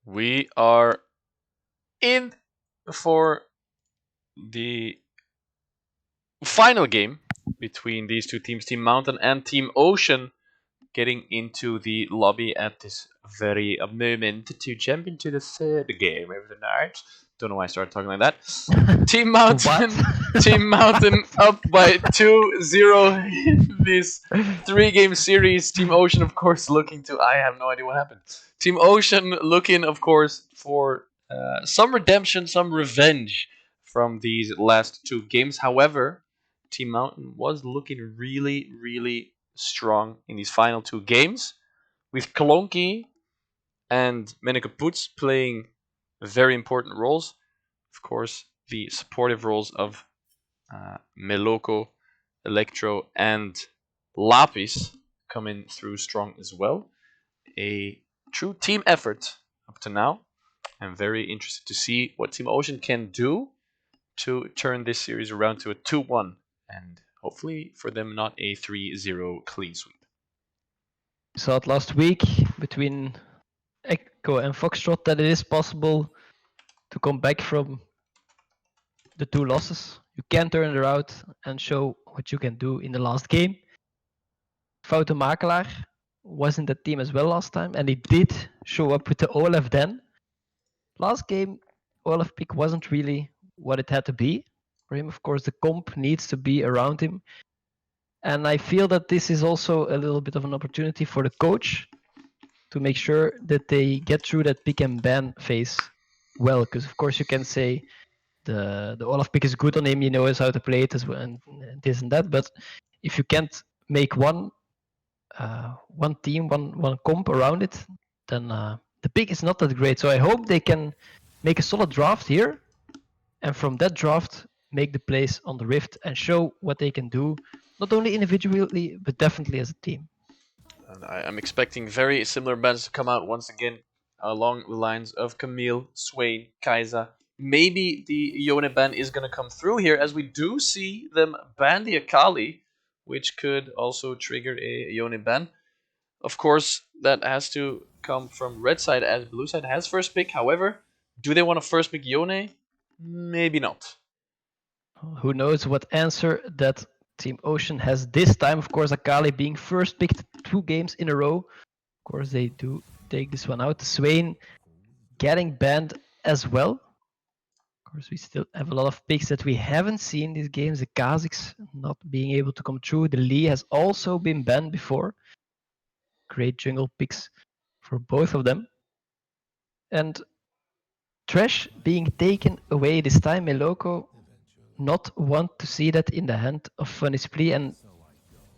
We are in for the final game between these two teams, Team Mountain and Team Ocean, getting into the lobby at this very moment to jump into the third game of the night. Don't know why I started talking like that. Team Mountain, What? Team Mountain up by 2-0 in this three-game series. Team Ocean, of course, looking to. I have no idea what happened. Team Ocean looking, of course, for some redemption, some revenge from these last two games. However, Team Mountain was looking really, really strong in these final two games, with Klonky and Meneke Poets playing very important roles. Of course, the supportive roles of Meloko, Electro, and Lapis coming through strong as well. A true team effort up to now. I'm very interested to see what Team Ocean can do to turn this series around to a 2-1 and hopefully for them not a 3-0 clean sweep. We saw it last week between Echo and Foxtrot that it is possible to come back from the two losses. You can turn it around and show what you can do in the last game. Foute Makelaar was in that team as well last time, and he did show up with the Olaf then. Last game, Olaf pick wasn't really what it had to be for him. Of course, the comp needs to be around him. And I feel that this is also a little bit of an opportunity for the coach to make sure that they get through that pick and ban phase well. Because of course you can say the Olaf pick is good on him, he knows how to play it as well, and this and that. But if you can't make one team, one comp around it, then the pick is not that great. So I hope they can make a solid draft here, and from that draft make the plays on the Rift and show what they can do, not only individually but definitely as a team. And I'm expecting very similar bans to come out once again along the lines of Camille, Swain, Kaiser. Maybe the Yone ban is going to come through here as we do see them ban the Akali, which could also trigger a Yone ban. Of course, that has to come from red side as blue side has first pick. However, do they want to first pick Yone? Maybe not. Who knows what answer that Team Ocean has this time. Of course, Akali being first picked 2 games in a row. Of course, they do take this one out. Swain getting banned as well. Of course, we still have a lot of picks that we haven't seen these games. The Kazakhs not being able to come through. The Lee has also been banned before. Great jungle picks for both of them. And Trash being taken away this time. Meloko not want to see that in the hand of Funny Splee, and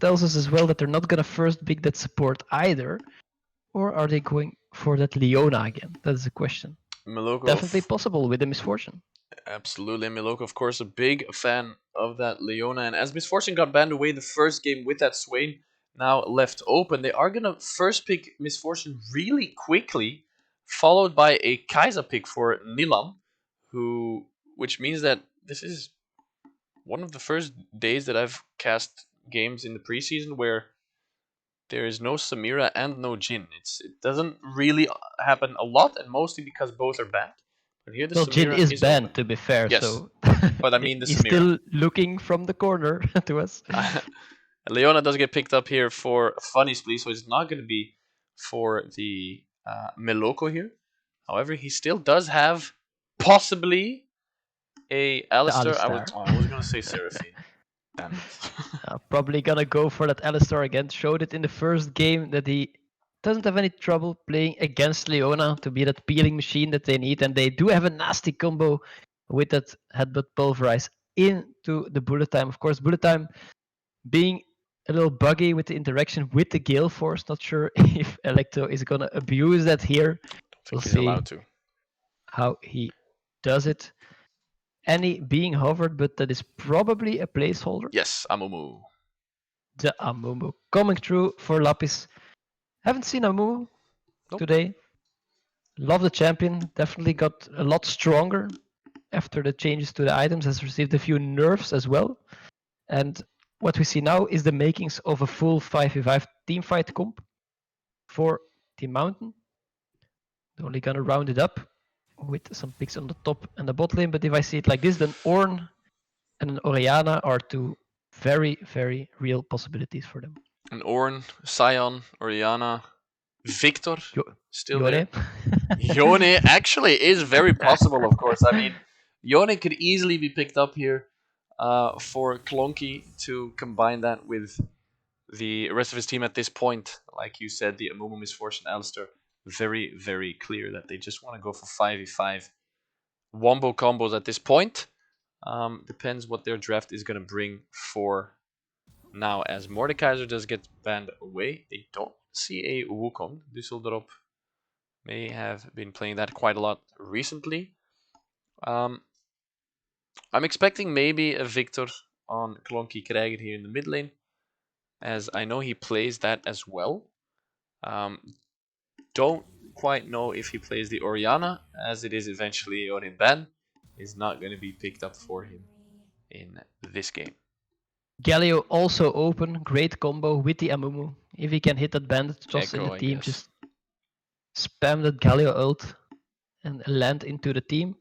tells us as well that they're not gonna first pick that support either. Or are they going for that Leona again? That is the question. Meloko, Definitely possible with the Misfortune. absolutely. Miloko, of course, a big fan of that Leona. And as Misfortune got banned away the first game with that Swain now left open, they are going to first pick Misfortune really quickly, followed by a Kaiser pick for Nilam, which means that this is one of the first days that I've cast games in the preseason where there is no Samira and no Jin. It doesn't really happen a lot, and mostly because both are banned. But here the Well, Jin Samira is banned, open. to be fair, Yes, so but I mean the he's Samira. still looking from the corner to us. Leona does get picked up here for Funny Splee, so it's not going to be for the Meloko here. However, he still does have possibly a Alistar. I was going to say Seraphine. Damn it. Probably gonna go for that Alistar again. Showed it in the first game that he doesn't have any trouble playing against Leona to be that peeling machine that they need, and they do have a nasty combo with that headbutt pulverize into the bullet time. Of course, bullet time being a little buggy with the interaction with the Gale Force. Not sure if Electro is gonna abuse that here. I We'll think he's see allowed to. how he does it. Any being hovered, but that is probably a placeholder. Yes, Amumu. The Amumu coming through for Lapis. Haven't seen Amumu Nope. today. Love the champion. Definitely got a lot stronger after the changes to the items. Has received a few nerfs as well. And what we see now is the makings of a full 5v5 teamfight comp for Team Mountain. They're only gonna round it up with some picks on the top and the bot lane. But if I see it like this, then Ornn and an Orianna are two very, very real possibilities for them. An Ornn, Sion, Orianna, Victor still there. Yone? Yone actually is very possible, of course. I mean, Yone could easily be picked up here for Clonky to combine that with the rest of his team at this point. Like you said, the Amumu, Misfortune, Alistair, very, very clear that they just want to go for 5v5 wombo combos at this point. Depends what their draft is going to bring for now. As Mordekaiser does get banned away, they don't see a Wukong. Düsseldorf may have been playing that quite a lot recently. I'm expecting maybe a Victor on Clonky Krijger here in the mid lane, as I know he plays that as well. Don't quite know if he plays the Orianna, as it is eventually on ban, is not going to be picked up for him in this game. Galio also open, great combo with the Amumu. If he can hit that bandit toss in Echo, the I team, guess. just spam that Galio ult and land into the team.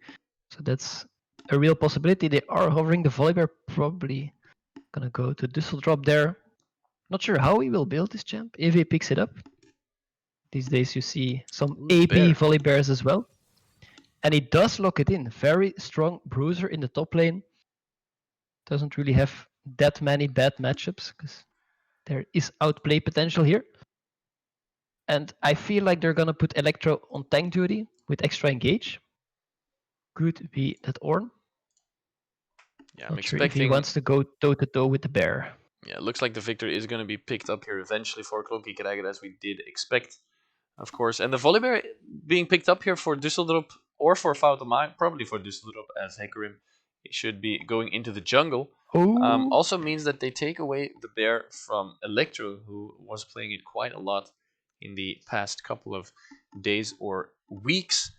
So that's a real possibility. They are hovering the Volibear, probably gonna go to Düsseldorf there. Not sure how he will build this champ, if he picks it up. These days you see some Ooh, AP bear. Volibears as well. And he does lock it in. Very strong bruiser in the top lane. Doesn't really have that many bad matchups, because there is outplay potential here. And I feel like they're gonna put Electro on tank duty with extra engage. Could be that Ornn. Yeah, I'm Not sure if he expecting. wants to go toe to toe with the bear. Yeah, it looks like the Victor is going to be picked up here eventually for Clonky Krijger, as we did expect, of course. And the Volibear being picked up here for Düsseldorf or for Fautomag, probably for Düsseldorf, as Hecarim should be going into the jungle. Oh, Also means that they take away the bear from Electro, who was playing it quite a lot in the past couple of days or weeks.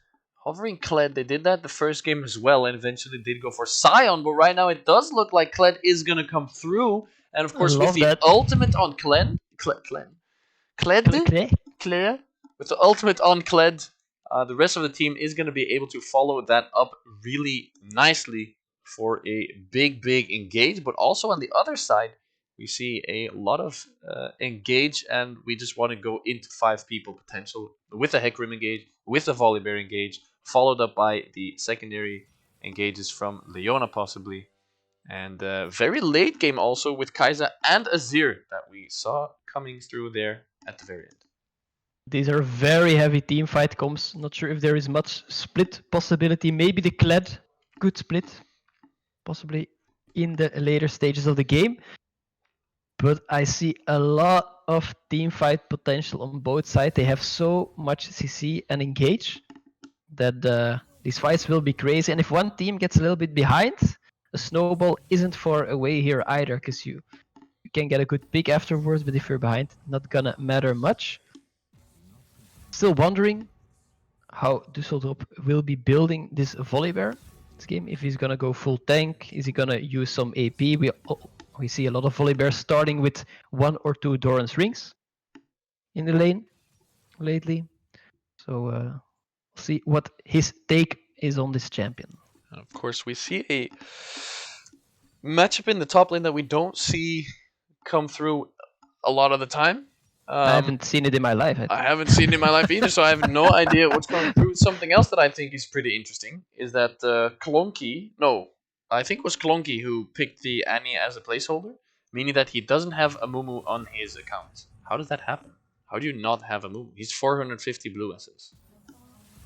Hovering Kled, they did that the first game as well, and eventually did go for Sion, but right now it does look like Kled is going to come through. And of course, with the that. ultimate on Kled, with the ultimate on Kled, the rest of the team is going to be able to follow that up really nicely for a big, big engage. But also on the other side, we see a lot of engage, and we just want to go into 5 people potential with a Hecarim engage, with a Volibear engage, followed up by the secondary engages from Leona possibly. And very late game also with Kai'Sa and Azir that we saw coming through there at the very end. These are very heavy team fight comps. Not sure if there is much split possibility. Maybe the Kled could split, possibly in the later stages of the game. But I see a lot of team fight potential on both sides. They have so much CC and engage that these fights will be crazy. And if one team gets a little bit behind, a snowball isn't far away here either, because you can get a good pick afterwards, but if you're behind, not gonna matter much. Still wondering how Düsseldorf will be building this Volibear this game. If he's gonna go full tank, is he gonna use some AP? We see a lot of Volibears starting with 1 or 2 Doran's rings in the lane lately. So we'll see what his take is on this champion. And of course, we see a matchup in the top lane that we don't see come through a lot of the time. I haven't seen it in my life. I haven't seen it in my life either, so I have no idea what's going through. Something else that I think is pretty interesting is that Clonky, I think it was Clonky who picked the Annie as a placeholder, meaning that he doesn't have a Mumu on his account. How does that happen? How do you not have a Mumu? He's 450 blue SS.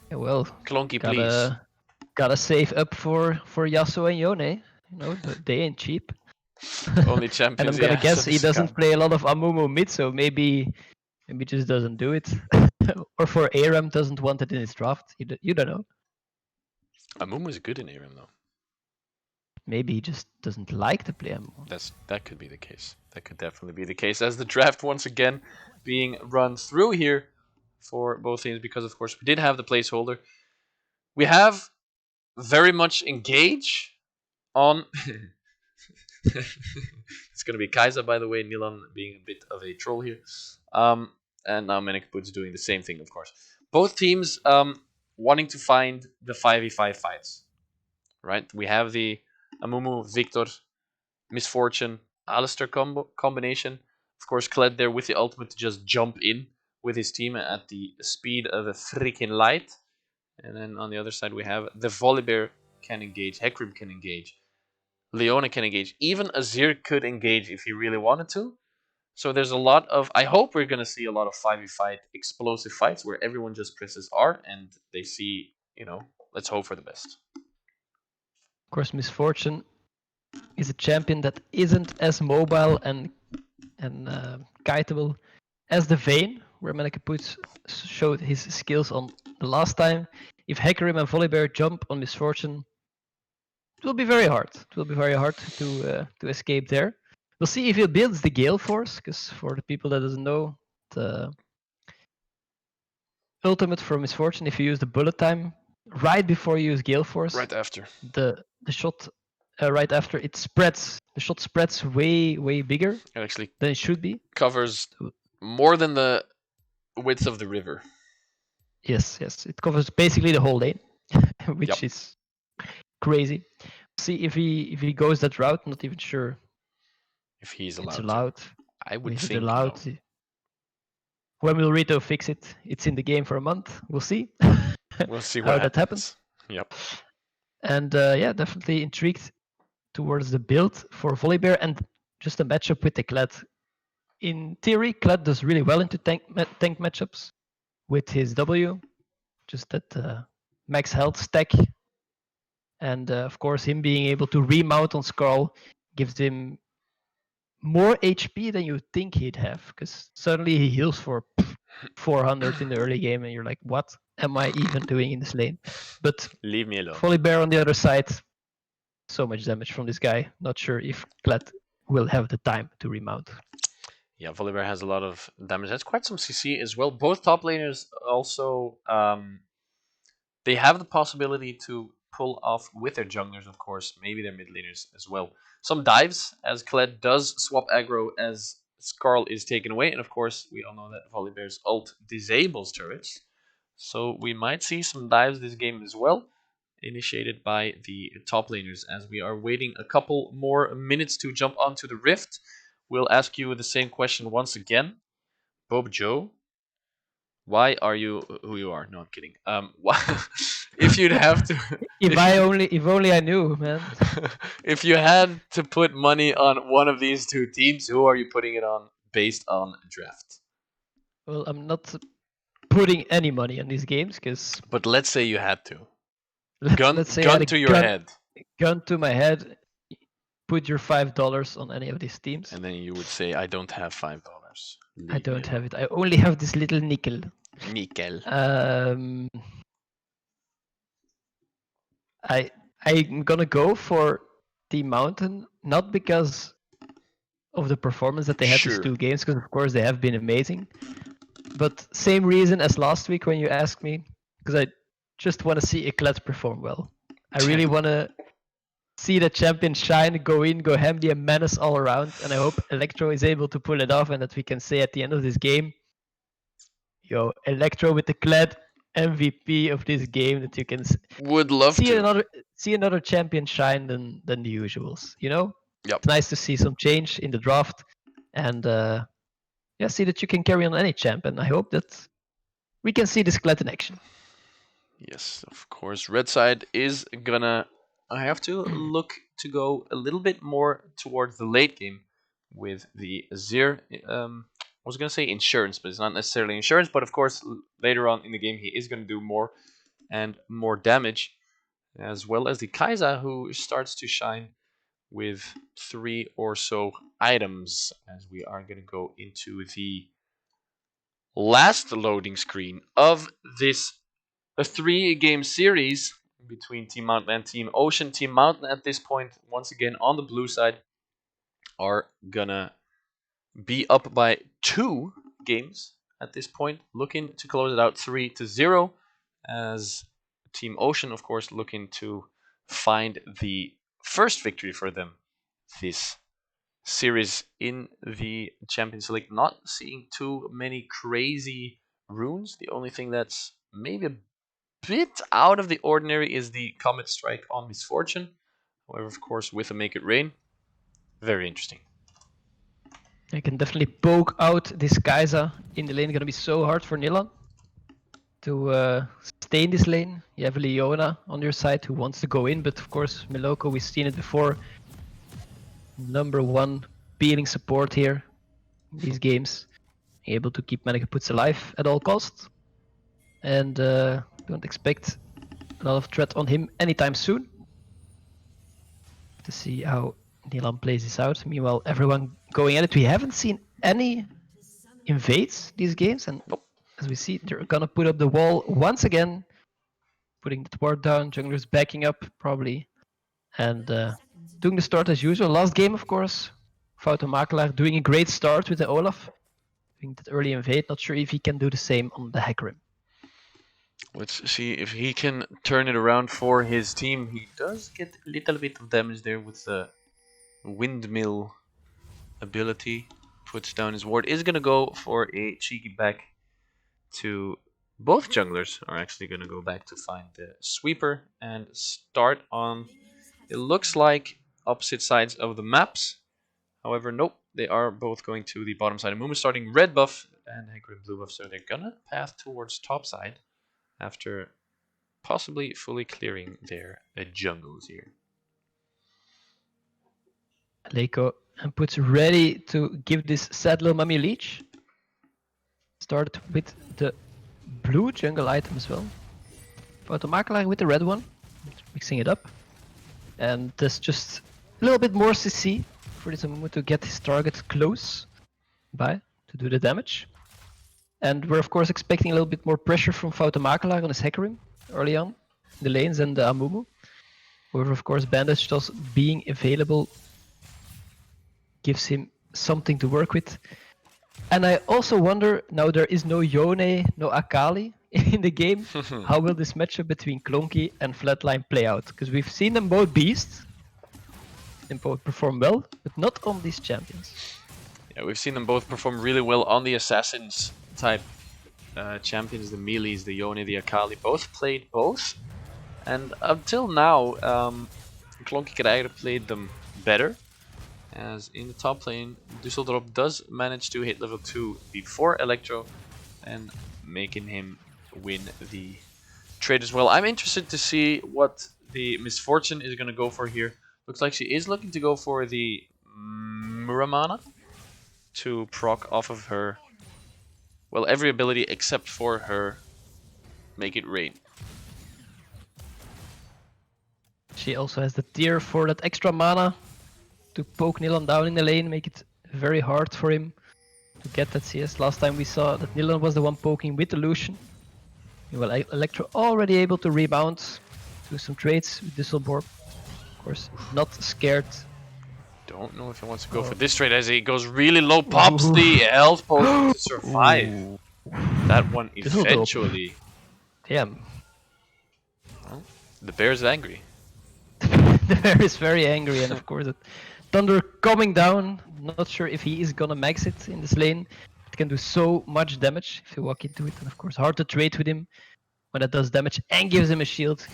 Yeah, well, Clonky, please. Gotta save up for Yasuo and Yone. You know, they ain't cheap. Only champions. And I'm gonna guess he doesn't play a lot of Amumu mid, so maybe just doesn't do it. Or for Aram doesn't want it in his draft. You don't know. Amumu is good in Aram though. Maybe he just doesn't like to play Amumu. That could be the case. That could definitely be the case. As the draft once again being run through here for both teams, because of course we did have the placeholder. We have very much engage on. It's gonna be Kai'Sa, by the way. Nilan being a bit of a troll here. and now Menekput's doing the same thing, of course. Both teams wanting to find the 5v5 fights, right? We have the Amumu, Victor, Misfortune, Alistair combination. Of course, Kled there with the ultimate to just jump in with his team at the speed of a freaking light. And then on the other side, we have the Volibear can engage, Hecarim can engage, Leona can engage, even Azir could engage if he really wanted to. So there's a lot of. I hope we're gonna see a lot of 5v5 explosive fights where everyone just presses R and they see, let's hope for the best. Of course, Misfortune is a champion that isn't as mobile and kiteable as the Vayne, where Menekput showed his skills on the last time. If Hecarim and Volibear jump on Misfortune, it will be very hard. It will be very hard to escape there. We'll see if he builds the Gale Force, because for the people that doesn't know, the ultimate for Misfortune, if you use the bullet time right before you use Gale Force, Right after. the shot right after it spreads. The shot spreads way bigger It actually than it should be. covers more than the width of the river. Yes. It covers basically the whole lane, which is crazy. See if he goes that route. Not even sure if he's allowed. It's allowed. I would Is it think allowed? no. When will Rito fix it? It's in the game for a month. We'll see. We'll see how what that happens. Yep. And definitely intrigued towards the build for Volibear and just a matchup with the Kled. In theory, Kled does really well into tank matchups with his W, just that max health stack. And of course, him being able to remount on Skarl gives him more HP than you think he'd have, because suddenly he heals for 400 in the early game, and you're like, what am I even doing in this lane? But leave me alone. Volibear on the other side, so much damage from this guy. Not sure if Kled will have the time to remount. Yeah, Volibear has a lot of damage. That's quite some CC as well. Both top laners also, they have the possibility to pull off with their junglers, of course, maybe their mid laners as well. Some dives, as Kled does swap aggro as Skarl is taken away. And of course, we all know that Volibear's ult disables turrets. So we might see some dives this game as well, initiated by the top laners. As we are waiting a couple more minutes to jump onto the Rift, we'll ask you the same question once again. Bob Joe, why are you who you are? No, I'm kidding. Why, if you'd have to, if only I knew, man. If you had to put money on one of these two teams, who are you putting it on based on draft? Well, I'm not putting any money on these games because. But let's say you had to. Let's say gun to your head. Gun to my head. Put your $5 on any of these teams. And then you would say, I don't have $5. I don't have it. I only have this little nickel. Nickel. I'm gonna go for Team Mountain, not because of the performance that they had these two games, because of course they have been amazing. But same reason as last week when you asked me, because I just want to see Eclat perform well. I really want to see the champion shine, go in, go ham, be a menace all around, and I hope Electro is able to pull it off, and that we can say at the end of this game, yo, Electro with the Kled MVP of this game, that you can would love see to see another champion shine than the usuals. You know, yep. It's nice to see some change in the draft, and see that you can carry on any champ, and I hope that we can see this Kled in action. Yes, of course. Red side is gonna. I have to look to go a little bit more towards the late game with the Azir. I was gonna say insurance, but it's not necessarily insurance. But of course, later on in the game, he is gonna do more and more damage, as well as the Kai'Sa, who starts to shine with 3 or so items. As we are gonna go into the last loading screen of this a 3-game series between Team Mountain and Team Ocean. Team Mountain at this point, once again on the blue side, are gonna be up by 2 games at this point, looking to close it out 3-0, as Team Ocean, of course, looking to find the first victory for them this series in the Champions League. Not seeing too many crazy runes. The only thing that's maybe a bit out of the ordinary is the Comet Strike on Misfortune. However, of course, with a Make It Rain. Very interesting. I can definitely poke out this Kai'Sa in the lane. Gonna be so hard for Nilan to stay in this lane. You have Leona on your side who wants to go in, but of course Miloko, we've seen it before. #1 peeling support here in these games. Able to keep Manicaputs alive at all costs. And don't expect a lot of threat on him anytime soon. To see how Nilan plays this out. Meanwhile, everyone going at it. We haven't seen any invades these games, and as we see, they're gonna put up the wall once again, putting the ward down. Junglers backing up probably, and doing the start as usual. Last game, of course, Fouto Makelaar doing a great start with the Olaf, doing that early invade. Not sure if he can do the same on the Hecarim. Let's see if he can turn it around for his team. He does get a little bit of damage there with the windmill ability. Puts down his ward. Is going to go for a cheeky back to... Both junglers are actually going to go back to find the sweeper and start on... It looks like opposite sides of the maps. However, nope. They are both going to the bottom side. Amumu starting red buff and Hecarim blue buff. So they're going to path towards top side after possibly fully clearing their jungles here. Leiko and puts ready to give this sad little mummy leech. Start with the blue jungle item as well. Fouto Makelaar with the red one, mixing it up. And there's just a little bit more CC for this Amumu to get his target close by to do the damage. And we're of course expecting a little bit more pressure from Fouto Makelaar on his Hecarim early on, the lanes and the Amumu. However, of course, Bandage just being available gives him something to work with. And I also wonder, now there is no Yone, no Akali in the game, how will this matchup between Clonky and Flatline play out? Because we've seen them both beasts, and both perform well, but not on these champions. Yeah, we've seen them both perform really well on the Assassins type champions, the Melees, the Yone, the Akali. Both played both. And until now, Clonky Kreiger played them better. As in the top lane, Dusseldorp does manage to hit level 2 before Electro and making him win the trade as well. I'm interested to see what the Misfortune is going to go for here. Looks like she is looking to go for the Muramana to proc off of her, well, every ability except for her Make It Rain. She also has the tier for that extra mana to poke Nilan down in the lane, make it very hard for him to get that CS. Last time we saw that Nilan was the one poking with the Lucian. Well, Electro already able to rebound, do some trades with Dusseldorp. Of course, not scared. Don't know if he wants to go for this trade as he goes really low, pops the health potion to survive. That one eventually. Damn. Well, the bear is angry. The bear is very angry, and of course, Thunder coming down. Not sure if he is gonna max it in this lane. It can do so much damage if you walk into it, and of course, hard to trade with him when it does damage and gives him a shield.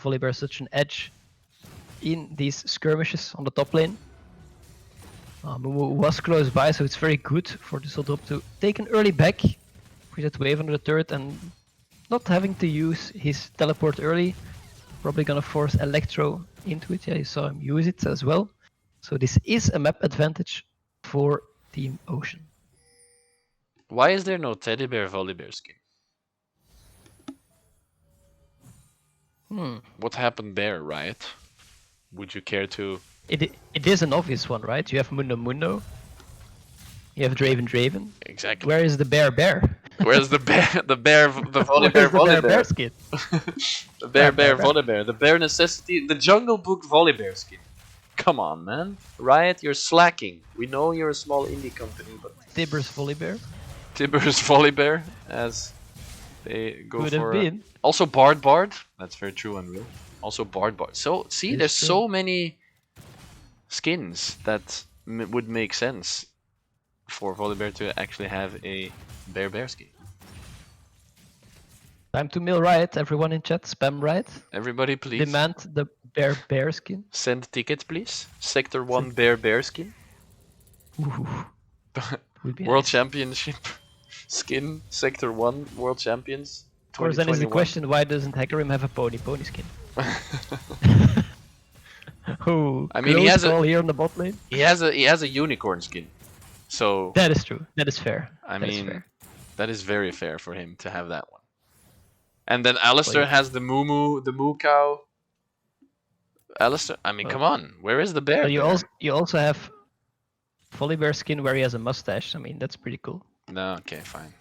Volibear is such an edge in these skirmishes on the top lane. Mumu was close by, so it's very good for Dusseldorp to take an early back, push that wave under the turret, and not having to use his teleport early. Probably gonna force Electro into it. Yeah, you saw him use it as well. So this is a map advantage for Team Ocean. Why is there no Teddy Bear Volibear skin? What happened there, Riot? Would you care to... It is an obvious one, right? You have Mundo Mundo. You have Draven Draven. Exactly. Where is the Bear Bear? Where's the bear? The Volibear Volibear. Bear skin? The Bear Volibear. The Bear Necessity. The Jungle Book Volibear skin. Come on, man. Riot, you're slacking. We know you're a small indie company, but... Tibbers Volibear? Tibbers Volibear, as they go Could for... have been. Also Bard Bard. That's very true, Unreal. Also Bard Bard. So, see, It's there's true. so many skins that would make sense for Volibear to actually have a bear skin. Time to mill riot. Everyone in chat, spam riot. Everybody, please Demand the bear skin. send tickets, please. Sector 1 bear skin. Ooh, would be World nice. Championship skin. Sector 1 World Champions. Of course, then is the 2021. question: why doesn't Hecarim have a pony skin? Oh, I mean, he close has a- call here on the bot lane. he has a unicorn skin. So That is true. That is fair. I That is mean, fair. that is very fair for him to have that one. And then Alistair yeah. has the moo cow. Alistair, I mean, Oh. come on, where is the bear? So you there? also have Volibear skin where he has a mustache. I mean, that's pretty cool. No, okay, fine.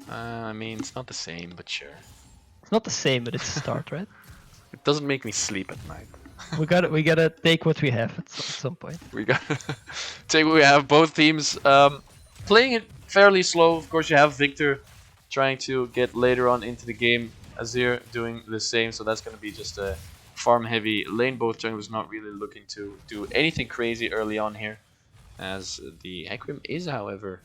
I mean, it's not the same, but sure. It's not the same, but it's a start, right? It doesn't make me sleep at night. We gotta take what we have at some point. We got take. We have both teams playing it fairly slow. Of course, you have Victor trying to get later on into the game. Azir doing the same, so that's going to be just a farm-heavy lane. Both junglers not really looking to do anything crazy early on here, as the Hecarim is, however,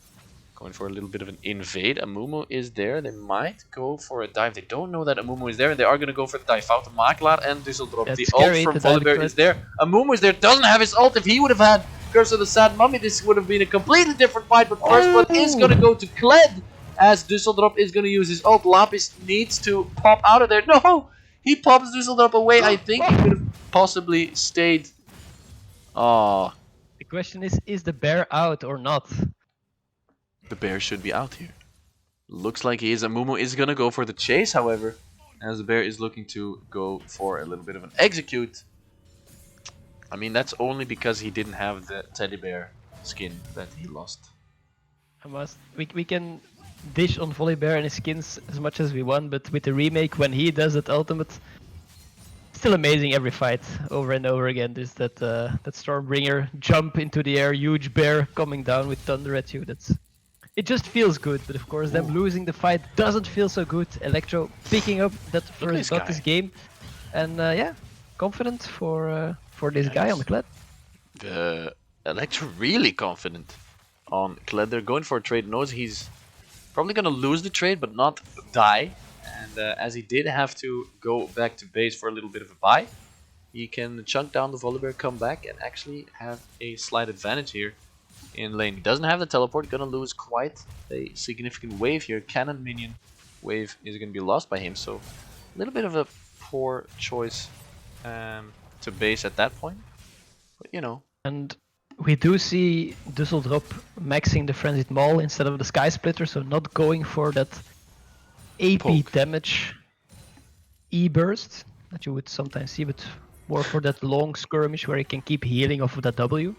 going for a little bit of an invade. Amumu is there. They might go for a dive. They don't know that Amumu is there, and they are going to go for the dive out. Maklar and Dusseldorp. That's The scary, ult from the dive Volibear threat. is there. Amumu is there. Doesn't have his ult. If he would have had Curse of the Sad Mummy, this would have been a completely different fight. But first blood is going to go to Kled, as Dusseldorp is going to use his ult. Lapis needs to pop out of there. No! He pops Dusseldorp away. I think he could have possibly stayed. Oh, The question is the bear out or not? the bear should be out here. Looks like he is. Amumu is going to go for the chase, however, as the bear is looking to go for a little bit of an execute. I mean, that's only because he didn't have the teddy bear skin that he lost. We can dish on Volibear and his skins as much as we want, but with the remake, when he does that ultimate, still amazing every fight over and over again. There's that Stormbringer jump into the air, huge bear coming down with thunder at you. It just feels good, but of course them losing the fight doesn't feel so good. Electro picking up that Look at this first got guy. this game, and yeah, confident for this guy on the Kled. The Electro really confident on Kled. They're going for a trade. Knows he's probably going to lose the trade, but not die. And as he did have to go back to base for a little bit of a buy, he can chunk down the Volibear, come back, and actually have a slight advantage here in lane. He doesn't have the teleport, gonna lose quite a significant wave here. Cannon minion wave is gonna be lost by him, so a little bit of a poor choice to base at that point. But you know, And we do see Dusseldorp maxing the Frenzied Maul instead of the Sky Splitter, so not going for that AP Poke. damage E-burst that you would sometimes see, but more for that long skirmish where he can keep healing off of that W.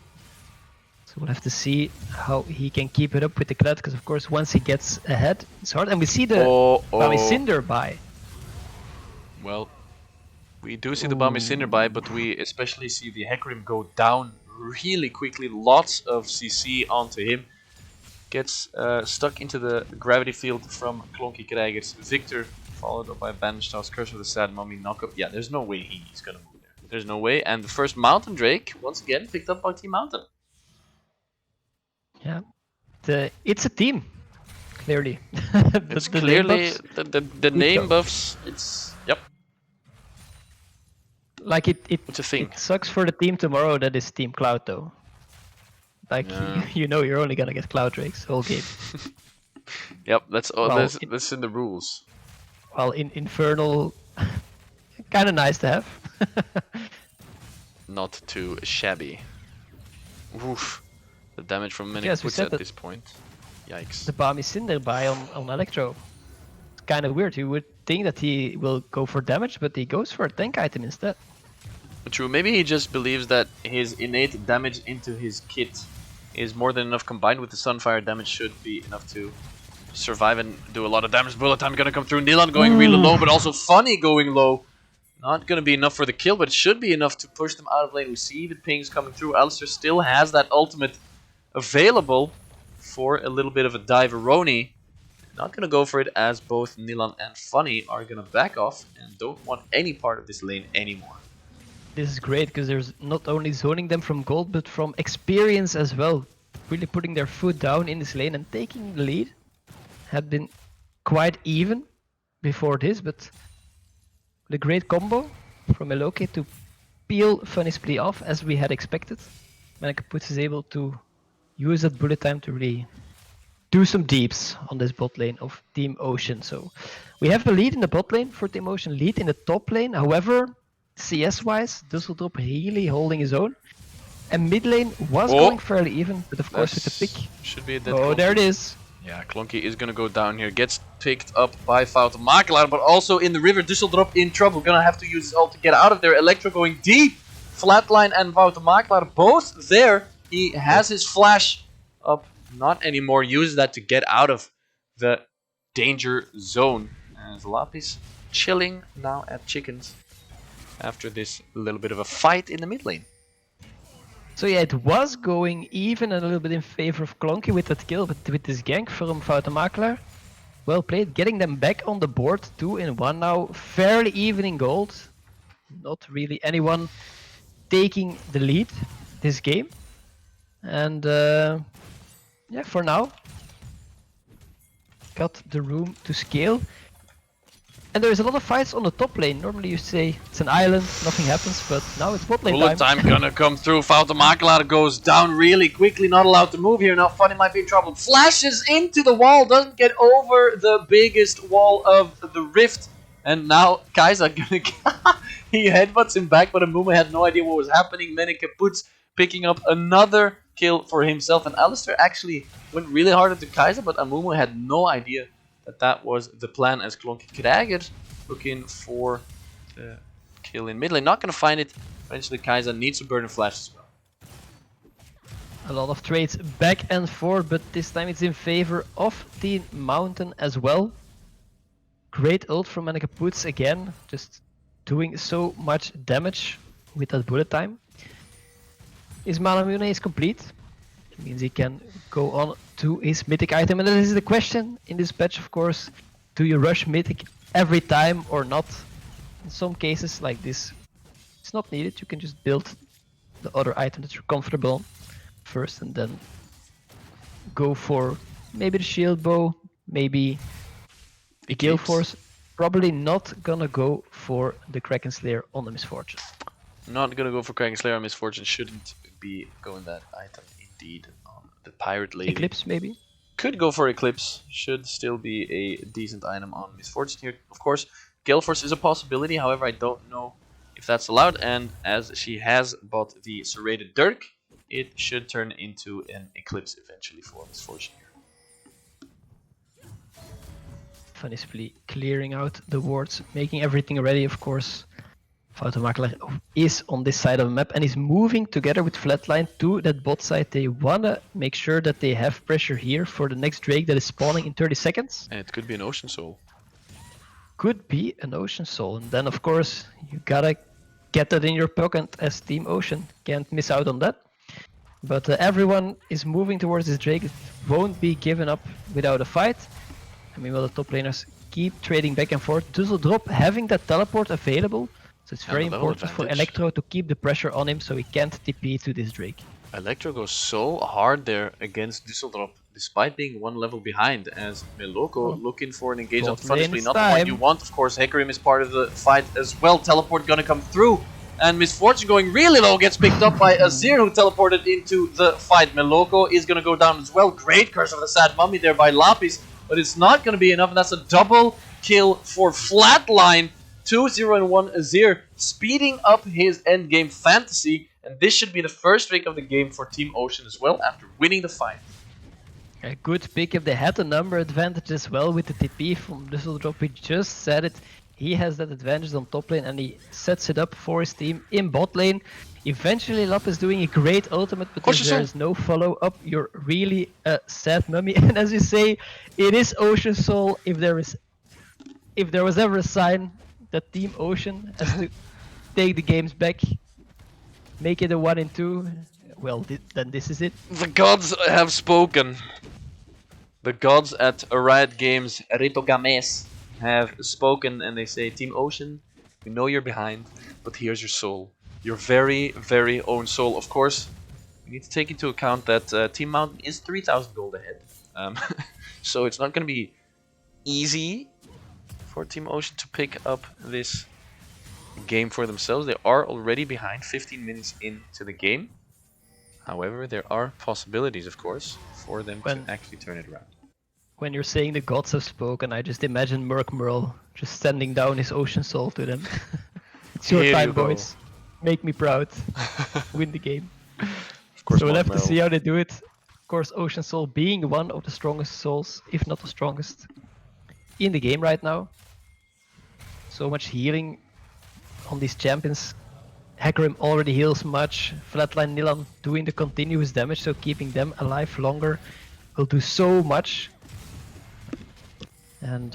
So we'll have to see how he can keep it up with the Kled, because of course once he gets ahead, it's hard. And we see the Bami Cinder buy. Well, we do see the Bami Cinder buy, but we especially see the Hecarim go down really quickly. Lots of CC onto him. Gets stuck into the gravity field from Klonky Krijgers. Victor, followed up by Banished House, Curse of the Sad Mummy, knock up. Yeah, there's no way he's gonna move there. There's no way. And the first Mountain Drake, once again, picked up by Team Mountain. Yeah, it's a team, clearly. It's The name clearly buffs, the name buffs. It's yep. like It's a thing. it sucks for the team tomorrow that is Team Cloud though. Like Yeah. you know you're only gonna get Cloud Drakes whole game. Yep, that's Well, that's in the rules. While in Infernal, kind of nice to have. Not too shabby. Oof. The damage from many Yes, we puts said at that- this point. Yikes. The Bami Cinder buy on Electro. It's kind of weird. You would think that he will go for damage, but he goes for a tank item instead. True, maybe he just believes that his innate damage into his kit is more than enough, combined with the Sunfire damage should be enough to survive and do a lot of damage. Bullet time gonna come through. Nilan going really low, but also Funny going low. Not gonna be enough for the kill, but it should be enough to push them out of lane. We see the pings coming through. Alistair still has that ultimate available for a little bit of a dive-a-roni. Not gonna go for it, as both Nilan and Funny are gonna back off and don't want any part of this lane anymore. this is great because there's not only zoning them from gold, but from experience as well. Really putting their foot down in this lane and taking the lead. Had been quite even before this, but the great combo from Eloke to peel Funny Splee off as we had expected. Manakaputs is able to use that bullet time to really do some deeps on this bot lane of Team Ocean. So we have a lead in the bot lane for Team Ocean, lead in the top lane. However, CS wise, Dusseldorp really holding his own. And mid lane was going fairly even, but of course with the pick. Should be a dead Oh, Clonky. there it is. Yeah, Clonky is gonna go down here. Gets picked up by Fout Makelaar, but also in the river. Dusseldorp in trouble. Gonna have to use his ult to get out of there. Electro going deep. Flatline and Fout Makelaar both there. He has his flash up. Not anymore. Uses that to get out of the danger zone. As Lapis chilling now at Chickens after this little bit of a fight in the mid lane. So yeah, it was going even a little bit in favor of Clonky with that kill, but with this gank from Fouten Makelaar, well played, getting them back on the board 2-in-1 now, fairly even in gold. Not really anyone taking the lead this game. And yeah, for now, got the room to scale. And there's a lot of fights on the top lane. Normally you say it's an island, nothing happens, but now it's bot lane Bullet time gonna come through. Fouten Makelaar goes down really quickly, not allowed to move here. Now Funny might be in trouble. Flashes into the wall, doesn't get over the biggest wall of the rift. And now Kai'Sa gonna he headbutts him back, but Amumu had no idea what was happening. Manakaputs picking up another kill for himself. And Alistar actually went really hard into Kai'Sa, but Amumu had no idea that was the plan, as Clonky Krager looking for the kill in mid lane. Not gonna find it. Eventually Kai'Sa needs to burn a flash as well. A lot of trades back and forth, but this time it's in favor of Team Mountain as well. Great ult from Manakaputs again, just doing so much damage with that bullet time. His Malamune is complete. It means he can go on to his mythic item, and that is the question in this patch, of course. Do you rush mythic every time or not? In some cases like this, it's not needed. You can just build the other item that you're comfortable on first and then go for maybe the shield bow, maybe the Gale Force. Probably not gonna go for the Kraken Slayer on the Misfortune. Not gonna go for Kraken Slayer on Misfortune. Shouldn't be going that item indeed on the Pirate Lady. Eclipse maybe? Could go for Eclipse. Should still be a decent item on Misfortune here. Of course, Gale Force is a possibility. However, I don't know if that's allowed. And as she has bought the Serrated Dirk, it should turn into an Eclipse eventually for Misfortune here. Funny Splee clearing out the wards, making everything ready, of course. Fouten Makelaar is on this side of the map and is moving together with Flatline to that bot side. They wanna make sure that they have pressure here for the next Drake that is spawning in 30 seconds. And it could be an Ocean Soul. Could be an Ocean Soul, and then of course you gotta get that in your pocket as Team Ocean. Can't miss out on that. But everyone is moving towards this Drake. It won't be given up without a fight. I mean, well, the top laners keep trading back and forth. Dusseldorp having that teleport available. So it's very important for Electro to keep the pressure on him so he can't TP to this Drake. Electro goes so hard there against Dusseldorp, despite being one level behind, as Meloko looking for an engagement of Funny Splee. Not the one you want, of course. Hecarim is part of the fight as well. Teleport gonna come through. And Misfortune going really low gets picked up by Azir, who teleported into the fight. Meloko is gonna go down as well. Great Curse of the Sad Mummy there by Lapis, but it's not gonna be enough, and that's a double kill for Flatline. 2-0-1 Azir, speeding up his endgame fantasy, and this should be the first pick of the game for Team Ocean as well, after winning the fight. A good pick if they had the number advantage as well with the TP from Dusseldorp. We just said it. He has that advantage on top lane and he sets it up for his team in bot lane. Eventually Lap is doing a great ultimate, but if there is no follow-up, you're really a sad mummy. And as you say, it is Ocean Soul. If there was ever a sign that Team Ocean has to take the games back, make it a 1-2, well, then this is it. The gods have spoken. The gods at Riot Games, Ritogames, have spoken, and they say, Team Ocean, we know you're behind, but here's your soul. your very, very own soul. Of course, you need to take into account that Team Mountain is 3,000 gold ahead. So it's not going to be easy for Team Ocean to pick up this game for themselves. They are already behind 15 minutes into the game. However, there are possibilities, of course, for them to actually turn it around. When you're saying the gods have spoken, I just imagine Merc Merle just sending down his ocean soul to them. It's your Here time, you go. boys. Make me proud. Win the game. Of course, So we'll have to Merle. see how they do it. Of course, Ocean Soul being one of the strongest souls, if not the strongest, in the game right now. So much healing on these champions. Hecarim already heals much. Flatline Nilan doing the continuous damage, so keeping them alive longer will do so much. And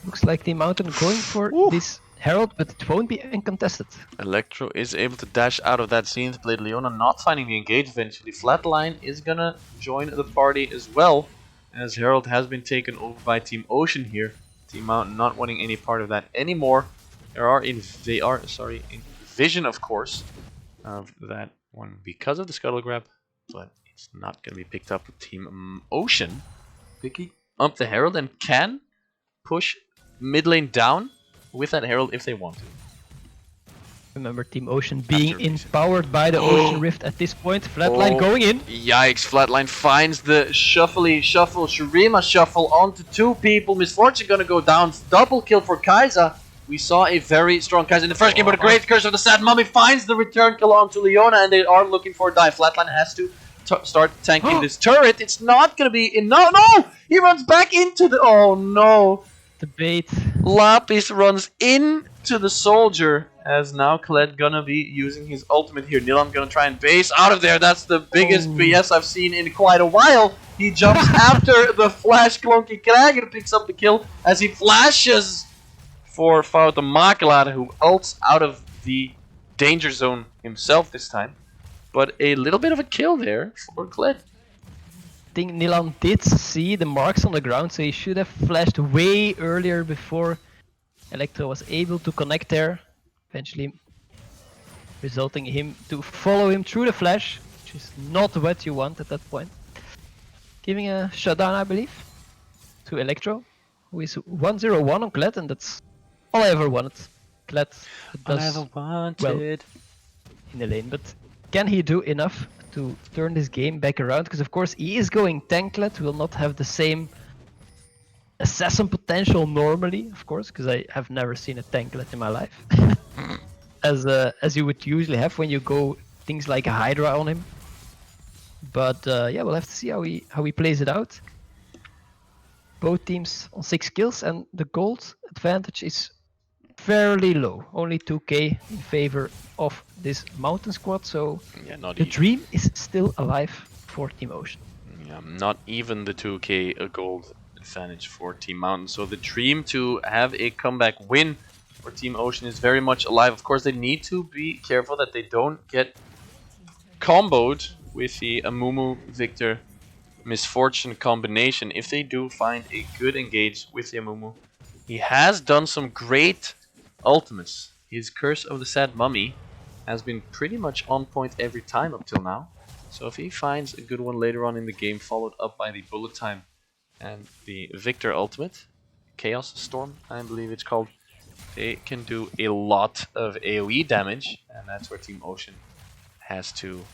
looks like the Mountain going for this Herald, but it won't be uncontested. Electro is able to dash out of that scene. Blade Leona not finding the engage eventually. Flatline is gonna join the party as well, as Herald has been taken over by Team Ocean here. Team Mountain not wanting any part of that anymore. They are in vision, of course, of that one because of the scuttle grab, but it's not gonna be picked up with Team Ocean picking up the Herald and can push mid lane down with that Herald if they want to. Remember Team Ocean being empowered by the Ocean Rift at this point. Flatline Oh. going in. Yikes, Flatline finds the shuffly shuffle, Shurima shuffle onto two people. Misfortune gonna go down. Double kill for Kai'Sa. We saw a very strong Kai'Sa in the first game, but a great curse of the Sad Mummy finds the return kill onto Leona, and they are looking for a dive. Flatline has to start tanking this turret. It's not gonna be enough. No! He runs back into the... Oh no! The bait. Lapis runs into the soldier, as now Kled gonna be using his ultimate here. Nilan gonna try and base out of there. That's the biggest BS I've seen in quite a while. He jumps after the flash. Klonky Krager picks up the kill as he flashes for Fouten Makelaar, who ults out of the danger zone himself this time. But a little bit of a kill there for Kled. I think Nilan did see the marks on the ground, so he should have flashed way earlier before Electro was able to connect there, eventually resulting in him to follow him through the flash, which is not what you want at that point. Giving a shutdown, I believe, to Electro, who is 1-0-1 on Kled, and that's all I ever wanted. Kled does well in the lane, but can he do enough to turn this game back around? Because of course he is going tanklet, will not have the same assassin potential normally, of course, because I have never seen a tanklet in my life. as you would usually have when you go things like a Hydra on him. But yeah, we'll have to see how he plays it out. Both teams on 6 kills, and the gold advantage is fairly low, only 2k in favor of this Mountain squad, so Yeah, not the even. dream is still alive for Team Ocean. Yeah, not even the 2k gold advantage for Team Mountain. So the dream to have a comeback win for Team Ocean is very much alive. Of course, they need to be careful that they don't get comboed with the Amumu Victor Misfortune combination. If they do find a good engage with the Amumu, he has done some great ultimates. His Curse of the Sad Mummy has been pretty much on point every time up till now. So if he finds a good one later on in the game, followed up by the Bullet Time and the Victor ultimate, Chaos Storm I believe it's called, they can do a lot of AoE damage, and that's where Team Ocean has to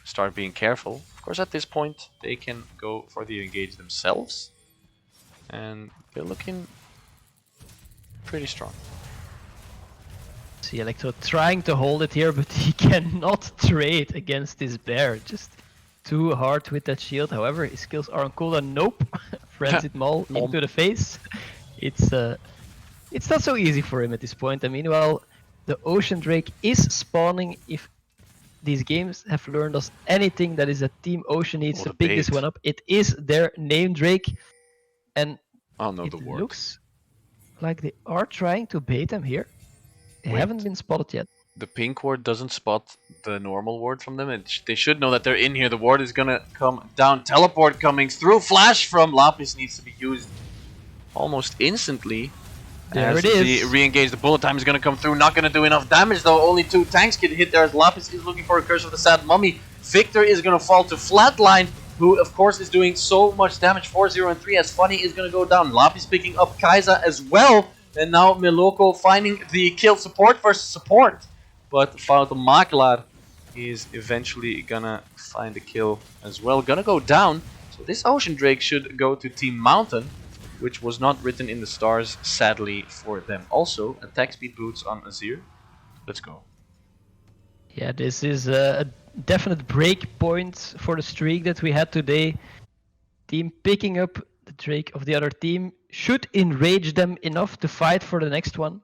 start being careful. Of course, at this point they can go for the engage themselves, and they're looking pretty strong. See Electro trying to hold it here, but he cannot trade against this bear. Just too hard with that shield. However, his skills are on cooldown. Nope. Frenzied Maul into the face. It's not so easy for him at this point. And meanwhile, the Ocean Drake is spawning. If these games have learned us anything, that is that Team Ocean needs What to a pick this bait. one up. It is their name Drake, and Oh no, it the ward. looks like they are trying to bait them here. They Wait. haven't been spotted yet. The pink ward doesn't spot the normal ward from them, and they should know that they're in here. The ward is gonna come down. Teleport coming through. Flash from Lapis needs to be used almost instantly. There As it is. the re-engage, the bullet time is going to come through. Not going to do enough damage though. Only 2 tanks get hit there as Lapis is looking for a Curse of the Sad Mummy. Victor is going to fall to Flatline, who of course is doing so much damage. 4-0 and 3 as Funny is going to go down. Lapis picking up Kai'Sa as well. And now Meloko finding the kill support versus support. But Fout Maklar is eventually going to find the kill as well. Going to go down. So this Ocean Drake should go to Team Mountain, which was not written in the stars, sadly, for them. Also, attack speed boots on Azir. Let's go. Yeah, this is a definite break point for the streak that we had today. Team picking up the Drake of the other team should enrage them enough to fight for the next one.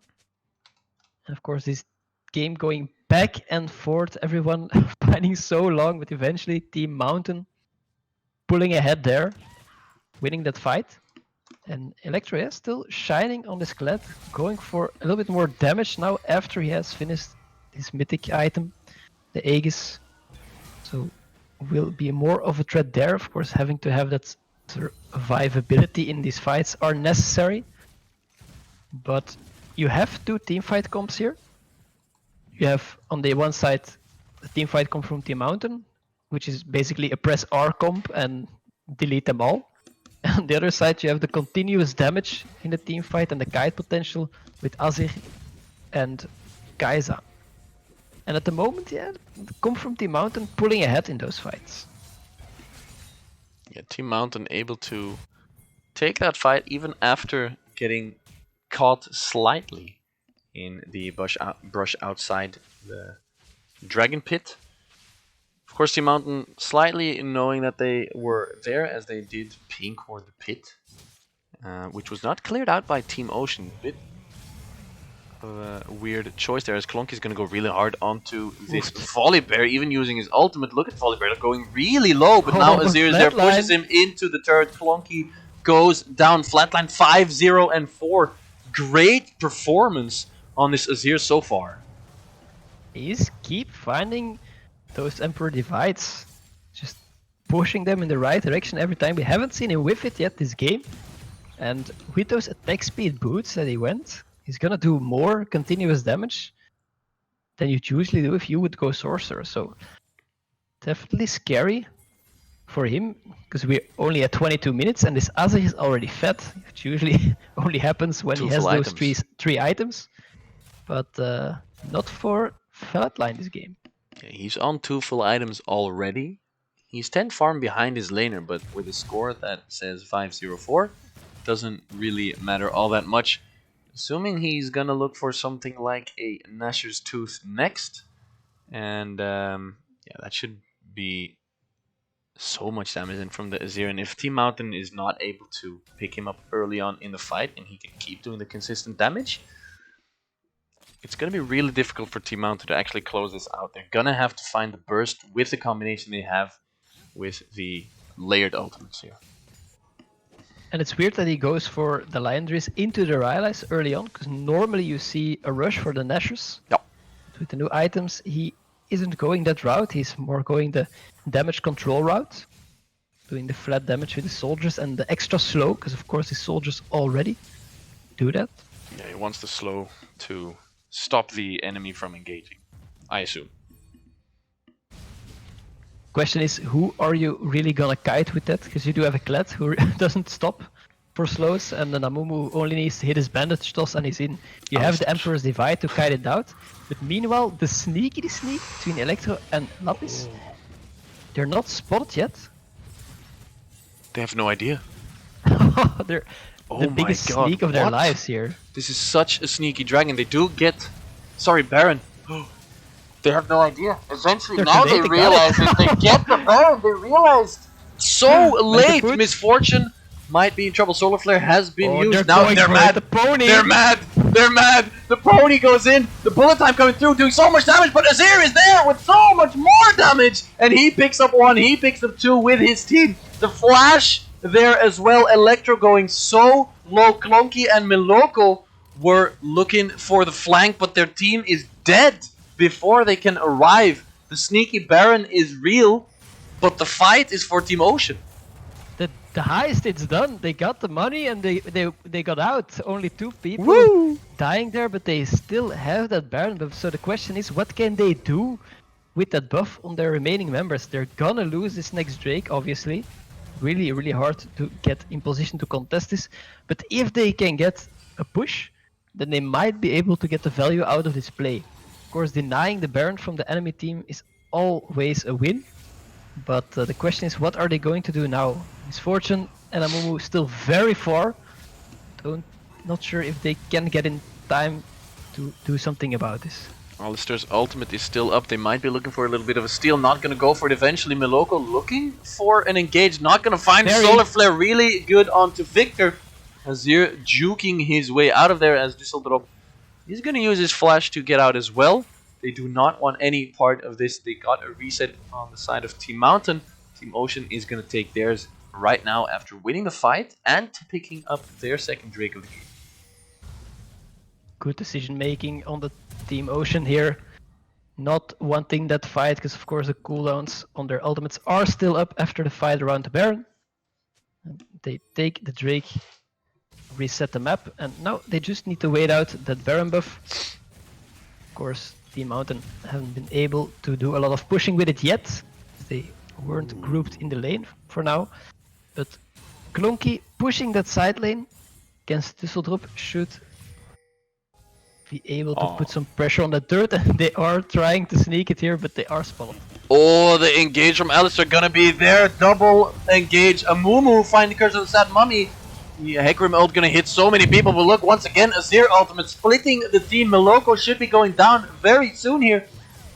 And of course, this game going back and forth, everyone fighting so long, but eventually Team Mountain pulling ahead there, winning that fight. And Electro is still shining on this Kled, going for a little bit more damage now after he has finished his mythic item, the Aegis. So will be more of a threat there. Of course, having to have that survivability in these fights are necessary. But you have 2 teamfight comps here. You have on the one side the teamfight comp from Team Mountain, which is basically a press R comp and delete them all. On the other side, you have the continuous damage in the team fight and the kite potential with Azir and Kai'Sa. And at the moment, yeah, come from Team Mountain pulling ahead in those fights. Yeah, Team Mountain able to take that fight even after getting caught slightly in the brush outside the Dragon Pit. Of course, Team Mountain slightly knowing that they were there as they did pink or the pit, which was not cleared out by Team Ocean. Bit of a weird choice there as Clonky is going to go really hard onto this Volibear, even using his ultimate. Look at Volibear going really low, but now Azir is there, pushes him into the turret. Clonky goes down, flatline 5-0 and 4. Great performance on this Azir so far. He's keep finding those Emperor Divides, just pushing them in the right direction every time. We haven't seen him whiff it yet this game. And with those attack speed boots that he went, he's gonna do more continuous damage than you'd usually do if you would go Sorcerer. So definitely scary for him, because we're only at 22 minutes and this Azir is already fed, which usually only happens when he has those three items. But not for Flatline this game. Yeah, he's on 2 full items already. He's 10 farm behind his laner, but with a score that says 5-0-4, doesn't really matter all that much. Assuming he's gonna look for something like a Nashor's Tooth next. And yeah, that should be so much damage in from the Azir. And if Team Mountain is not able to pick him up early on in the fight and he can keep doing the consistent damage, it's going to be really difficult for Team Mountain to actually close this out. They're going to have to find the burst with the combination they have with the layered ultimates here. And it's weird that he goes for the Liandry's into the Rylai's early on, because normally you see a rush for the Nashors. Yep. With the new items, he isn't going that route. He's more going the damage control route, doing the flat damage with the soldiers and the extra slow, because of course his soldiers already do that. Yeah, he wants the slow to stop the enemy from engaging, I assume. Question is, who are you really gonna kite with that? Because you do have a Kled who doesn't stop for slows, and the Namumu only needs to hit his bandage toss and he's in. You have the Emperor's Divide to kite it out, but meanwhile the sneak between Electro and Lapis, they're not spotted yet. They have no idea. They're the biggest sneak of their lives here. This is such a sneaky dragon. They do get... Sorry, Baron. They have no idea. Eventually, now they realize that they get the Baron. They realized so late. Misfortune might be in trouble. Solar Flare has been used. Now they're mad. The pony. They're mad. They're mad. The pony goes in. The bullet time coming through, doing so much damage. But Azir is there with so much more damage. And he picks up 1. He picks up 2 with his team. The flash there as well. Electro going so low. Clonky and Meloko were looking for the flank, but their team is dead before they can arrive. The sneaky Baron is real, but the fight is for Team Ocean. The the heist, it's done. They got the money and they got out. Only 2 people Woo! dying there, but they still have that Baron buff. So the question is, what can they do with that buff on their remaining members? They're gonna lose this next Drake, obviously. Really, really hard to get in position to contest this. But if they can get a push, then they might be able to get the value out of this play. Of course, denying the Baron from the enemy team is always a win. But the question is, what are they going to do now? Misfortune and Amumu still very far. Not sure if they can get in time to do something about this. Alistair's ultimate is still up. They might be looking for a little bit of a steal. Not going to go for it eventually. Meloko looking for an engage. Not going to find Solar Flare. Really good onto Victor. Azir juking his way out of there as Düsseldorf. He's going to use his flash to get out as well. They do not want any part of this. They got a reset on the side of Team Mountain. Team Ocean is going to take theirs right now after winning the fight and picking up their second Drake of the game. Good decision making on the Team Ocean here. Not wanting that fight because of course the cooldowns on their ultimates are still up after the fight around the Baron. And they take the Drake, reset the map, and now they just need to wait out that Baron buff. Of course, Team Mountain haven't been able to do a lot of pushing with it yet. They weren't grouped in the lane for now. But Clonky pushing that side lane against Düsseldorf should be able to put some pressure on the dirt. They are trying to sneak it here, but they are spotted. Oh, the engage from Alistair gonna be there. Double engage. Amumu find the curse of the sad mummy. Hecarim ult gonna hit so many people, but look, once again, Azir ultimate splitting the team. Meloko should be going down very soon here.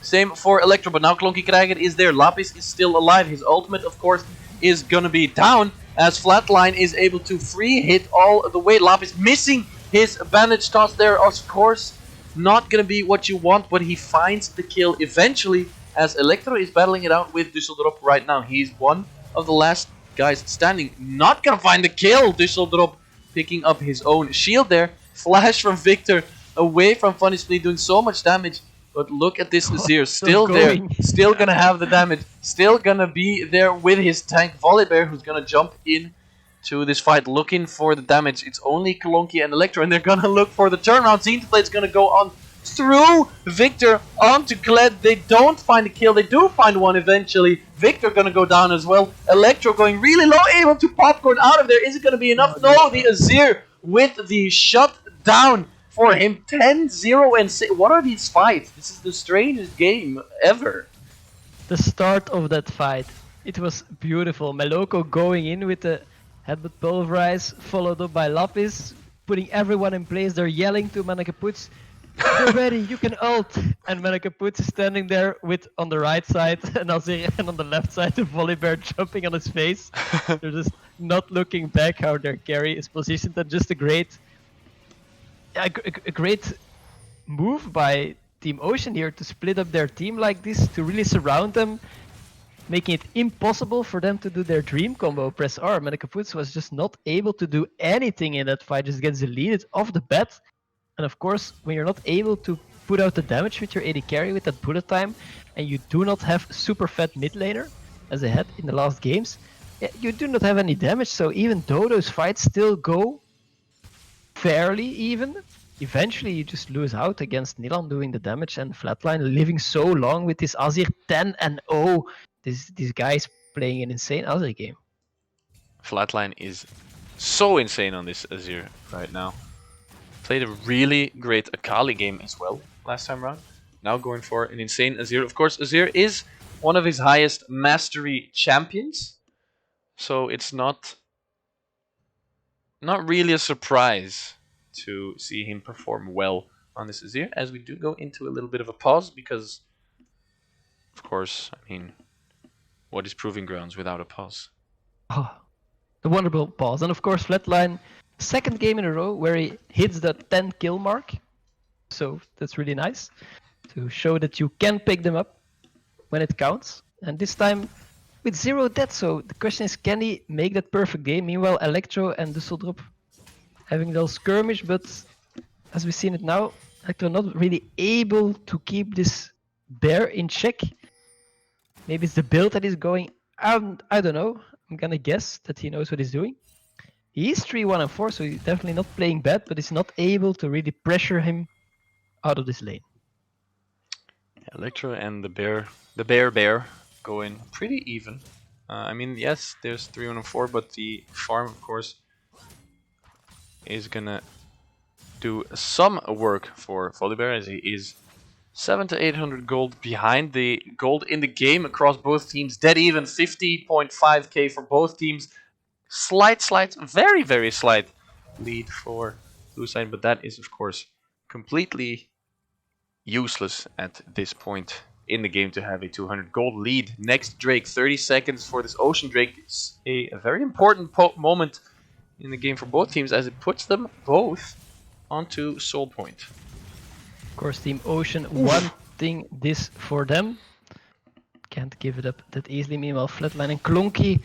Same for Electro, but now Clonky Kragen is there. Lapis is still alive. His ultimate, of course, is gonna be down as Flatline is able to free hit all the way. Lapis missing his bandage toss there, of course. Not gonna be what you want, but he finds the kill eventually as Electro is battling it out with Düsseldorf right now. He's one of the last guys standing. Not gonna find the kill. Düsseldorf picking up his own shield there. Flash from Victor away from Funny Split doing so much damage. But look at this Azir, still there, still gonna have the damage, still gonna be there with his tank Volibear, who's gonna jump in to this fight looking for the damage. It's only Clonky and Electro, and they're gonna look for the turnaround. Xenoplade's gonna go on through Victor onto Kled. They don't find a kill, they do find one eventually. Victor gonna go down as well. Electro going really low, able to popcorn out of there. Is it gonna be enough? No, the Azir with the shut down for him. 10-0 and 6. What are these fights? This is the strangest game ever. The start of that fight, it was beautiful. Meloko going in with the headbutt pulverize, followed up by Lapis, putting everyone in place. They're yelling to Manakaputs, "You're ready, you can ult!" And Manakaputs is standing there with on the right side and Azir, and on the left side the Volibear jumping on his face. They're just not looking back how their carry is positioned, and just a great move by Team Ocean here to split up their team like this, to really surround them, making it impossible for them to do their dream combo, press R. Manakaputs was just not able to do anything in that fight, just gets deleted off the bat. And of course, when you're not able to put out the damage with your AD carry with that bullet time, and you do not have super fat mid laner, as they had in the last games, you do not have any damage. So even though those fights still go fairly even, eventually you just lose out against Nilan doing the damage and Flatline living so long with this Azir 10-0. This guy is playing an insane Azir game. Flatline is so insane on this Azir right now. Played a really great Akali game as well last time around. Now going for an insane Azir. Of course, Azir is one of his highest mastery champions, so it's not really a surprise to see him perform well on this Azir, as we do go into a little bit of a pause because, of course, I mean, what is Proving Grounds without a pause? Oh, the wonderful pause. And of course, Flatline, second game in a row where he hits the 10 kill mark. So that's really nice to show that you can pick them up when it counts. And this time with 0 deaths. So the question is, can he make that perfect game? Meanwhile, Electro and Düsseldorf having a little skirmish, but as we've seen it now, Electro not really able to keep this bear in check. Maybe it's the build that is going, I don't know. I'm gonna guess that he knows what he's doing. He's 3-1 and 4, so he's definitely not playing bad, but he's not able to really pressure him out of this lane. Electro and the bear going pretty even. I mean, yes, there's 3-1 and 4, but the farm, of course, is gonna do some work for Volibear, as he is 700 to 800 gold behind the gold in the game across both teams. Dead even, 50.5k for both teams. Slight, very, very slight lead for blue side, but that is, of course, completely useless at this point in the game to have a 200 gold lead. Next Drake, 30 seconds for this Ocean Drake. It's a very important moment in the game for both teams, as it puts them both onto Soul Point. Of course, Team Ocean wanting this for them. Can't give it up that easily. Meanwhile, Flatline and Clonky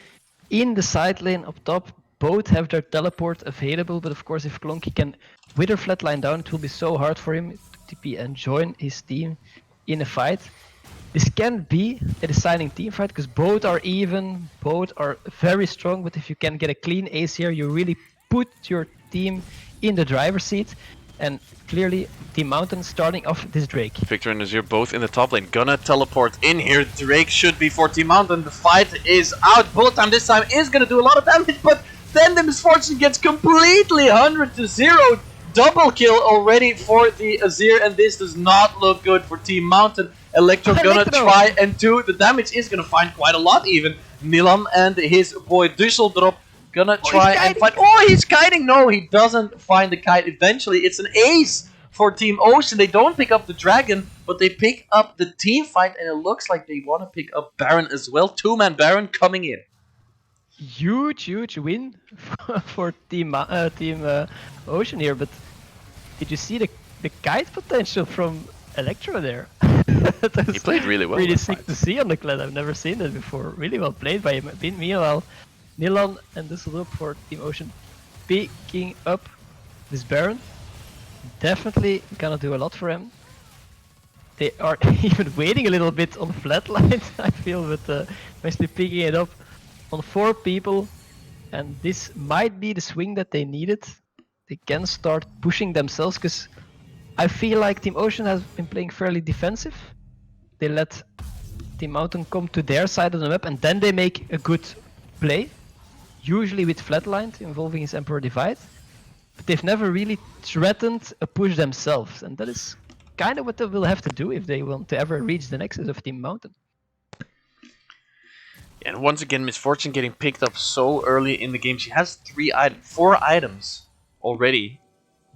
in the side lane up top. Both have their teleport available, but of course, if Clonky can wither Flatline down, it will be so hard for him to TP and join his team in a fight. This can be a deciding team fight because both are even, both are very strong, but if you can get a clean ace here, you really put your team in the driver's seat. And clearly, Team Mountain starting off this Drake. Victor and Azir both in the top lane. Gonna teleport in here. Drake should be for Team Mountain. The fight is out. Bullet time this time is gonna do a lot of damage, but then the Misfortune gets completely 100 to 0. Double kill already for the Azir, and this does not look good for Team Mountain. Electro gonna try and do the damage. Is gonna find quite a lot even. Milan and his boy Dusseldorp gonna try and find. Oh, he's kiting! No, he doesn't find the kite. Eventually, it's an ace for Team Ocean. They don't pick up the dragon, but they pick up the team fight, and it looks like they want to pick up Baron as well. Two-man Baron coming in. Huge win for Team Ocean here, but did you see the kite potential from Electro there? He played really well. Really sick to see on the clan. I've never seen that before. Really well played by him. Meanwhile, Nilan and Dusseldorp for Team Ocean picking up this Baron. Definitely gonna do a lot for him. They are even waiting a little bit on flatlines, I feel, but actually picking it up on 4 people. And this might be the swing that they needed. They can start pushing themselves, because I feel like Team Ocean has been playing fairly defensive. They let Team Mountain come to their side of the map, and then they make a good play. Usually with flatlined, involving his Emperor Divide. But they've never really threatened a push themselves, and that is kind of what they will have to do if they want to ever reach the nexus of Team Mountain. And once again, Misfortune getting picked up so early in the game. She has 4 items already,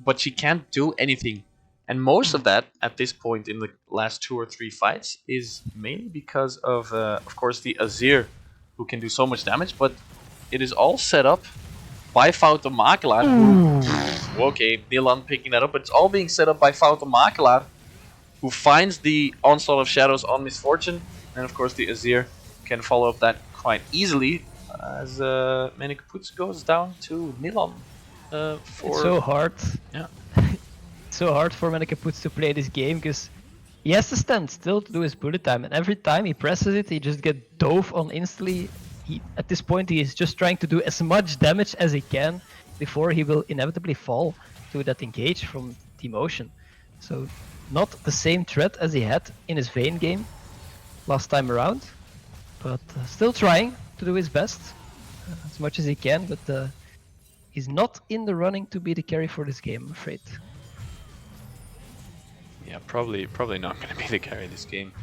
but she can't do anything. And most of that, at this point in the last 2 or 3 fights, is mainly because of course, the Azir, who can do so much damage, but it is all set up by Fountain Makelaar. Okay, Nilan picking that up, but it's all being set up by Fountain Makelaar, who finds the Onslaught of Shadows on Misfortune, and of course the Azir can follow up that quite easily, as Menekaputz goes down to Nilan. It's so hard. Yeah. So hard for Menekaputz to play this game, because he has to stand still to do his bullet time, and every time he presses it, he just gets dove on instantly. At this point, he is just trying to do as much damage as he can before he will inevitably fall to that engage from Team Ocean. So, not the same threat as he had in his Vayne game last time around, but still trying to do his best as much as he can, but he's not in the running to be the carry for this game, I'm afraid. Yeah, probably not going to be the carry this game.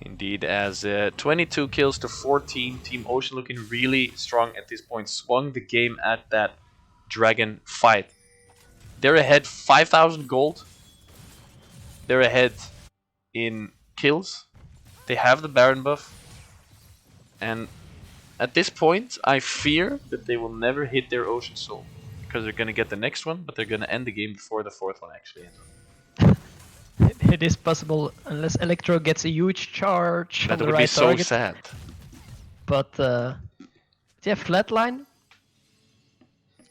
Indeed, as 22 kills to 14, Team Ocean looking really strong at this point. Swung the game at that dragon fight. They're ahead 5,000 gold. They're ahead in kills. They have the Baron buff. And at this point, I fear that they will never hit their Ocean Soul. Because they're going to get the next one, but they're going to end the game before the 4th one actually ends. It is possible, unless Electro gets a huge charge. That on would the right be so target. sad. But yeah, Flatline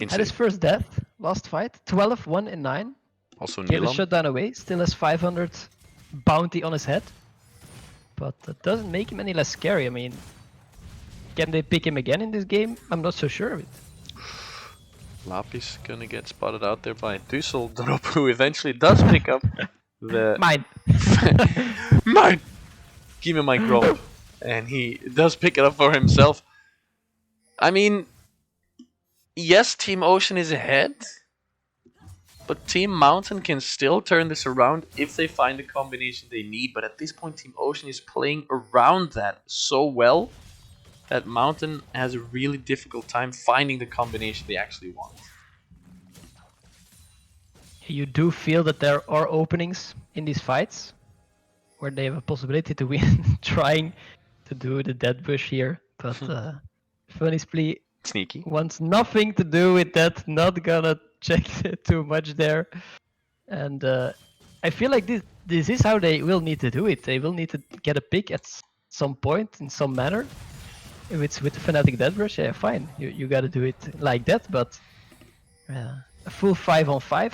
had his first death last fight. 12-1 in 9. Also Gave a Nilan. shutdown away. Still has 500 bounty on his head. But that doesn't make him any less scary. I mean, Can they pick him again in this game? I'm not so sure of it. Lapis gonna get spotted out there by Dusseldorp, who eventually does pick up the Mine. mine. Give me my grump, and he does pick it up for himself. I mean, yes, Team Ocean is ahead, but Team Mountain can still turn this around if they find the combination they need. But at this point, Team Ocean is playing around that so well that Mountain has a really difficult time finding the combination they actually want. You do feel that there are openings in these fights where they have a possibility to win, trying to do the dead bush here. But Funnysplee Sneaky. wants nothing to do with that, not gonna check too much there. And I feel like this is how they will need to do it. They will need to get a pick at some point in some manner. If it's with the Fnatic Deadbrush, yeah, fine. You gotta do it like that, but a full 5-on-5,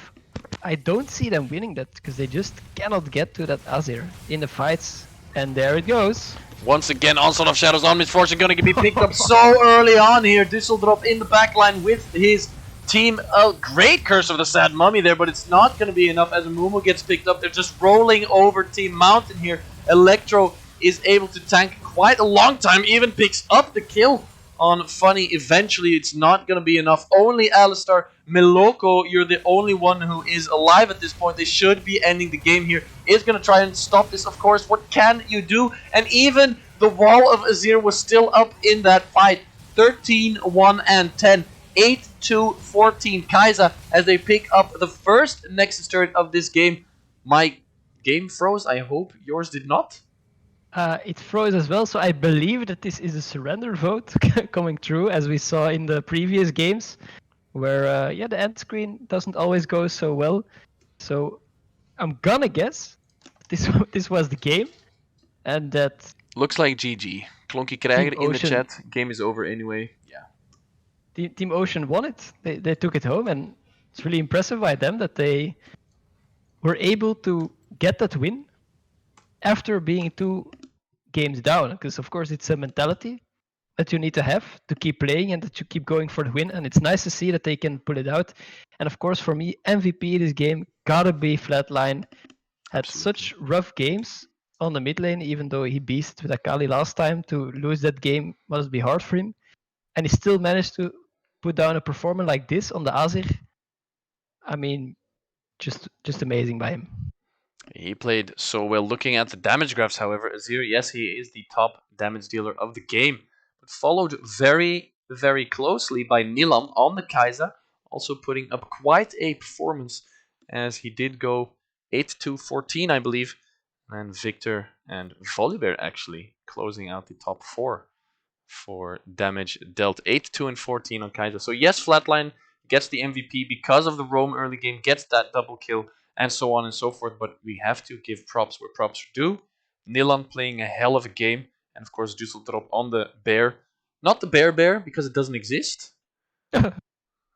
I don't see them winning that because they just cannot get to that Azir in the fights. And there it goes. Once again, Onslaught of Shadows on Misfortune gonna be picked up so early on here. Dusseldorp in the backline with his team. A great Curse of the Sad Mummy there, but it's not gonna be enough as Mumu gets picked up. They're just rolling over Team Mountain here. Electro is able to tank quite a long time, even picks up the kill on Funny. Eventually, it's not going to be enough. Only Alistar, Meloko, you're the only one who is alive at this point. They should be ending the game here. Is going to try and stop this, of course. What can you do? And even the wall of Azir was still up in that fight. 13, 1, and 10. 8-2-14 Kai'Sa as they pick up the first Nexus turret of this game. My game froze. I hope yours did not. It froze as well, so I believe that this is a surrender vote coming through, as we saw in the previous games, where the end screen doesn't always go so well. So I'm gonna guess this was the game, and that looks like GG. Klonky Krijger in the Ocean. chat. Game is over anyway. Yeah. Team Ocean won it. They took it home, and it's really impressive by them that they were able to get that win after being 2 games down, because of course it's a mentality that you need to have to keep playing and that you keep going for the win, and it's nice to see that they can pull it out. And of course, for me, MVP this game gotta be Flatline. Had such rough games on the mid lane, even though he beasted with Akali last time. To lose that game must be hard for him, and he still managed to put down a performance like this on the Azir. I mean, just amazing by him. He played so well. Looking at the damage graphs, however, Azir, yes, he is the top damage dealer of the game, but followed very, very closely by Nilan on the Kai'Sa, also putting up quite a performance as he did go 8-2-14, I believe, and Victor and Volibear actually closing out the top 4 for damage dealt. 8-2 and 14 on Kai'Sa. So yes, Flatline gets the MVP because of the roam early game, gets that double kill, and so on and so forth, but we have to give props where props are due. Nilan playing a hell of a game, and of course Dusseldorp on the bear. Not the bear because it doesn't exist.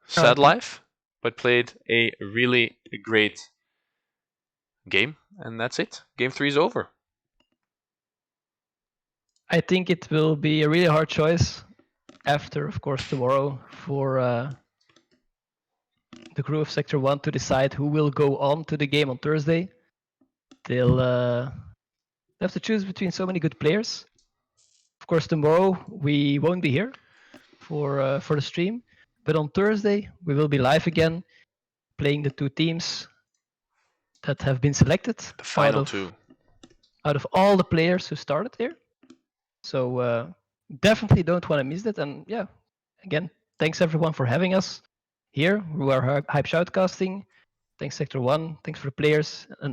Sad life, but played a really great game, and that's it. Game 3 is over. I think it will be a really hard choice after, of course, tomorrow for the crew of Sector 1 to decide who will go on to the game on Thursday. They'll have to choose between so many good players. Of course, tomorrow we won't be here for the stream, but on Thursday we will be live again, playing the 2 teams that have been selected. The final 2. Out of all the players who started here. So definitely don't want to miss that. And yeah, again, thanks everyone for having us here. We are Hype Shoutcasting. Thanks Sector 1. Thanks for the players and